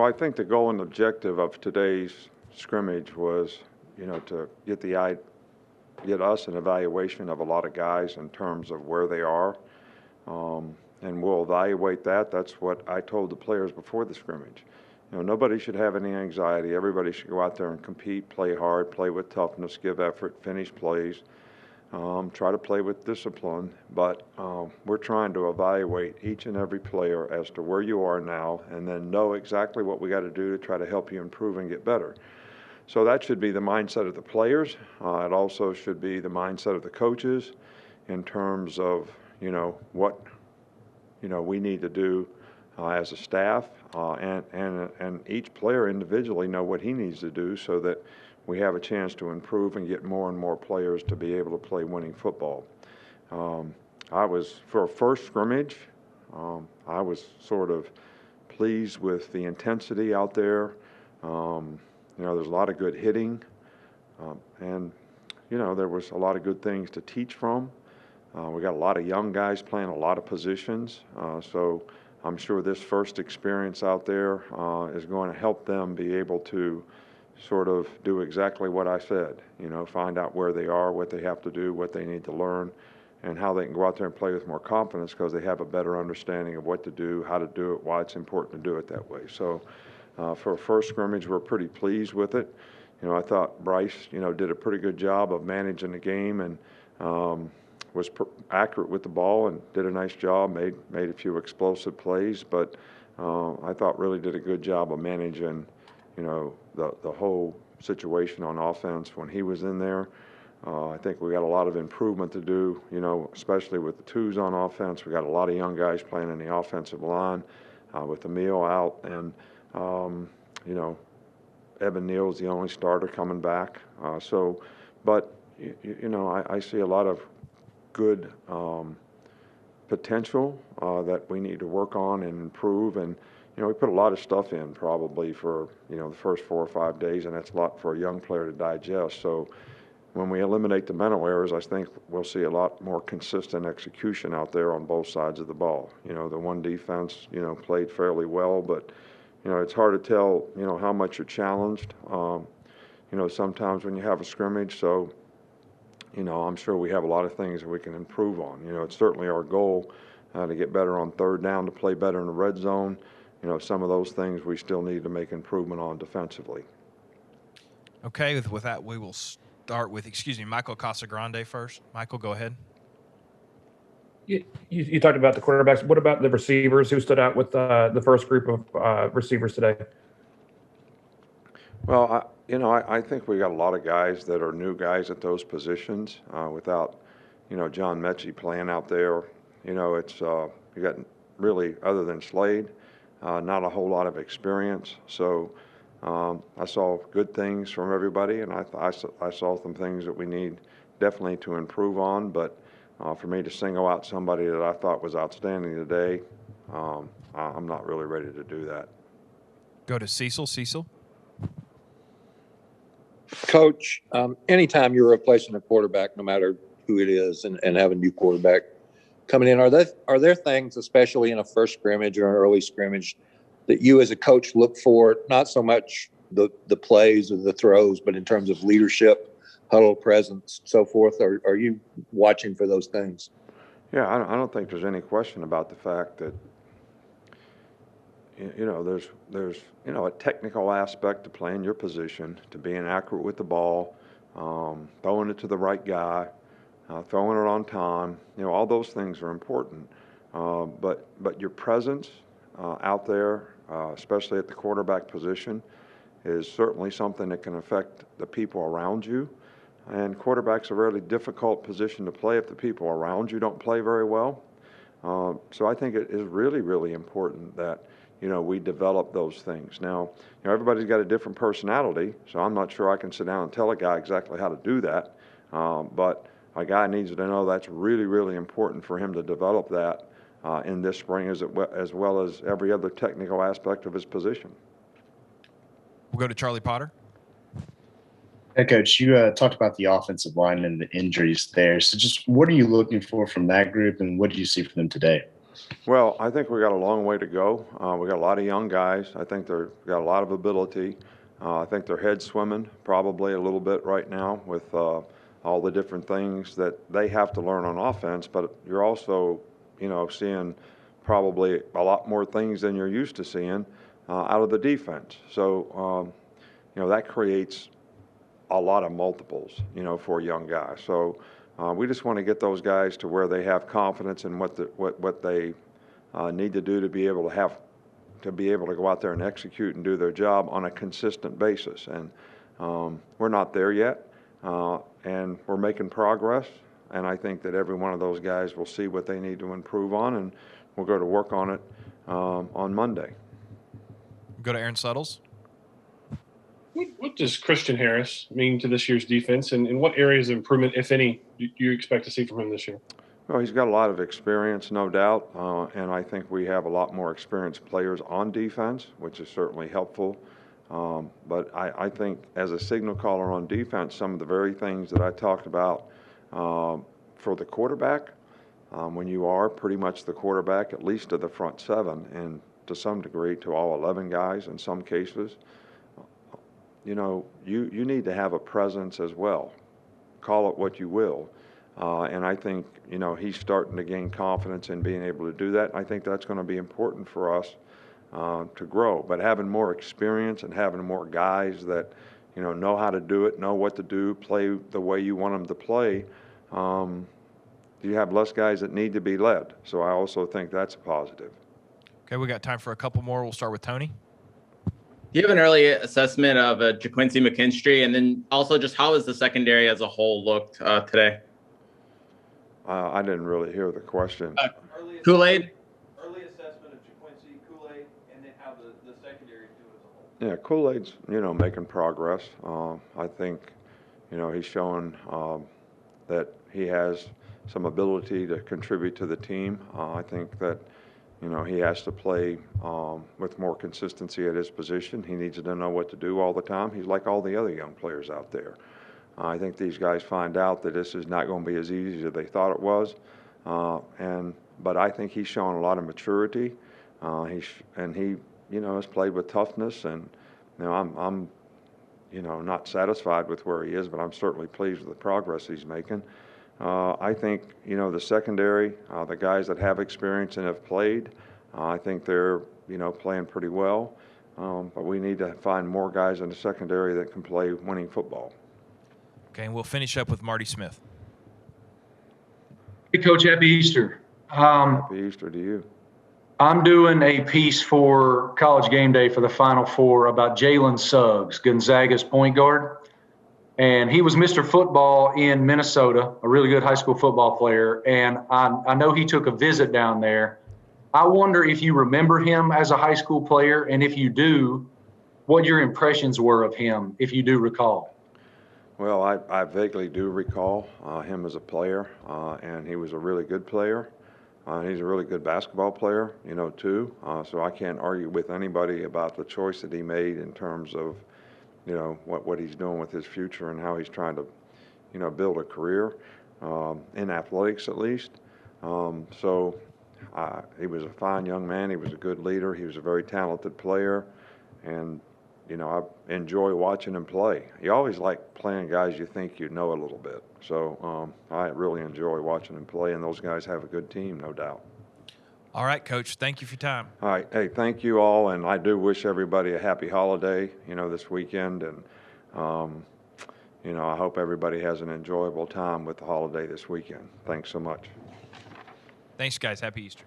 Well, I think the goal and objective of today's scrimmage was, to get us an evaluation of a lot of guys in terms of where they are, and we'll evaluate that. That's what I told the players before the scrimmage. Nobody should have any anxiety. Everybody should go out there and compete, play hard, play with toughness, give effort, finish plays, try to play with discipline. But we're trying to evaluate each and every player as to where you are now, and then know exactly what we got to do to try to help you improve and get better. So that should be the mindset of the players. It also should be the mindset of the coaches in terms of, what, we need to do as a staff, and each player individually know what he needs to do so that we have a chance to improve and get more and more players to be able to play winning football. For a first scrimmage, I was sort of pleased with the intensity out there. There's a lot of good hitting, and there was a lot of good things to teach from. We got a lot of young guys playing a lot of positions, so I'm sure this first experience out there is going to help them be able to sort of do exactly what I said, find out where they are, what they have to do, what they need to learn, and how they can go out there and play with more confidence because they have a better understanding of what to do, how to do it, why it's important to do it that way. So for a first scrimmage, we're pretty pleased with it. I thought Bryce, did a pretty good job of managing the game and was accurate with the ball and did a nice job, made a few explosive plays, but I thought really did a good job of managing, the whole situation on offense when he was in there. I think we got a lot of improvement to do, especially with the twos on offense. We got a lot of young guys playing in the offensive line with Emil out, and Evan Neal's the only starter coming back. But I see a lot of good potential that we need to work on and improve. And we put a lot of stuff in probably for the first 4 or 5 days, and that's a lot for a young player to digest. So when we eliminate the mental errors, I think we'll see a lot more consistent execution out there on both sides of the ball. The one defense played fairly well, but it's hard to tell how much you're challenged. Sometimes when you have a scrimmage, so I'm sure we have a lot of things that we can improve on. It's certainly our goal to get better on third down, to play better in the red zone. Some of those things we still need to make improvement on defensively. Okay, with that, we will start with, Michael Casagrande first. Michael, go ahead. You talked about the quarterbacks. What about the receivers? Who stood out with the first group of receivers today? Well, I think we got a lot of guys that are new guys at those positions. Without, John Mechie playing out there, it's you got really, other than Slade, not a whole lot of experience. So I saw good things from everybody, and I saw some things that we need definitely to improve on. But for me to single out somebody that I thought was outstanding today, I'm not really ready to do that. Go to Cecil. Cecil? Coach, anytime you're replacing a quarterback, no matter who it is, and have a new quarterback coming in, are there things, especially in a first scrimmage or an early scrimmage, that you as a coach look for, not so much the plays or the throws, but in terms of leadership, huddle presence, so forth? Are you watching for those things? Yeah, I don't think there's any question about the fact that there's a technical aspect to playing your position, to being accurate with the ball, throwing it to the right guy, throwing it on time. All those things are important. But your presence out there, especially at the quarterback position, is certainly something that can affect the people around you. And quarterback's a really difficult position to play if the people around you don't play very well. So I think it is really, really important that we develop those things. Now, everybody's got a different personality, so I'm not sure I can sit down and tell a guy exactly how to do that. But a guy needs to know that's really, really important for him to develop that in this spring, as well as every other technical aspect of his position. We'll go to Charlie Potter. Hey, Coach, you talked about the offensive line and the injuries there. So just what are you looking for from that group, and what did you see from them today? Well, I think we got a long way to go. We got a lot of young guys. I think they've got a lot of ability. I think their head's swimming probably a little bit right now with all the different things that they have to learn on offense. But you're also, seeing probably a lot more things than you're used to seeing out of the defense. So, that creates a lot of multiples, for young guys. So we just want to get those guys to where they have confidence in what they need to do to be able to go out there and execute and do their job on a consistent basis. And we're not there yet, and we're making progress. And I think that every one of those guys will see what they need to improve on, and we'll go to work on it on Monday. Go to Aaron Suttles. What does Christian Harris mean to this year's defense, and what areas of improvement, if any, do you expect to see from him this year? Well, he's got a lot of experience, no doubt, and I think we have a lot more experienced players on defense, which is certainly helpful. But I think as a signal caller on defense, some of the very things that I talked about for the quarterback, when you are pretty much the quarterback, at least to the front seven, and to some degree to all 11 guys in some cases, you need to have a presence as well. Call it what you will. And I think, he's starting to gain confidence in being able to do that. I think that's going to be important for us to grow. But having more experience and having more guys that, know how to do it, know what to do, play the way you want them to play, you have less guys that need to be led. So I also think that's a positive. Okay, we got time for a couple more. We'll start with Tony. Do you have an early assessment of Jaquincy McKinstry, and then also just how has the secondary as a whole looked today? I didn't really hear the question. Kool-Aid? Early assessment of Jaquincy, Kool-Aid, and then how the secondary is doing as a whole. Yeah, Kool-Aid's, making progress. I think, he's showing that he has some ability to contribute to the team. I think that, he has to play with more consistency at his position. He needs to know what to do all the time. He's like all the other young players out there. I think these guys find out that this is not going to be as easy as they thought it was. But I think he's shown a lot of maturity. He has played with toughness. And, I'm not satisfied with where he is, but I'm certainly pleased with the progress he's making. I think, the secondary, the guys that have experience and have played, I think they're, playing pretty well. But we need to find more guys in the secondary that can play winning football. Okay, and we'll finish up with Marty Smith. Hey, Coach, happy Easter. Happy Easter to you. I'm doing a piece for College Game Day for the Final Four about Jalen Suggs, Gonzaga's point guard. And he was Mr. Football in Minnesota, a really good high school football player. And I know he took a visit down there. I wonder if you remember him as a high school player, and if you do, what your impressions were of him, if you do recall. Well, I vaguely do recall him as a player, and he was a really good player. He's a really good basketball player, too. So I can't argue with anybody about the choice that he made in terms of, what he's doing with his future and how he's trying to, build a career in athletics at least. So he was a fine young man. He was a good leader. He was a very talented player, and I enjoy watching him play. You always like playing guys you think you know a little bit. So I really enjoy watching him play, and those guys have a good team, no doubt. All right, Coach. Thank you for your time. All right. Hey, thank you all, and I do wish everybody a happy holiday, this weekend. And, I hope everybody has an enjoyable time with the holiday this weekend. Thanks so much. Thanks, guys. Happy Easter.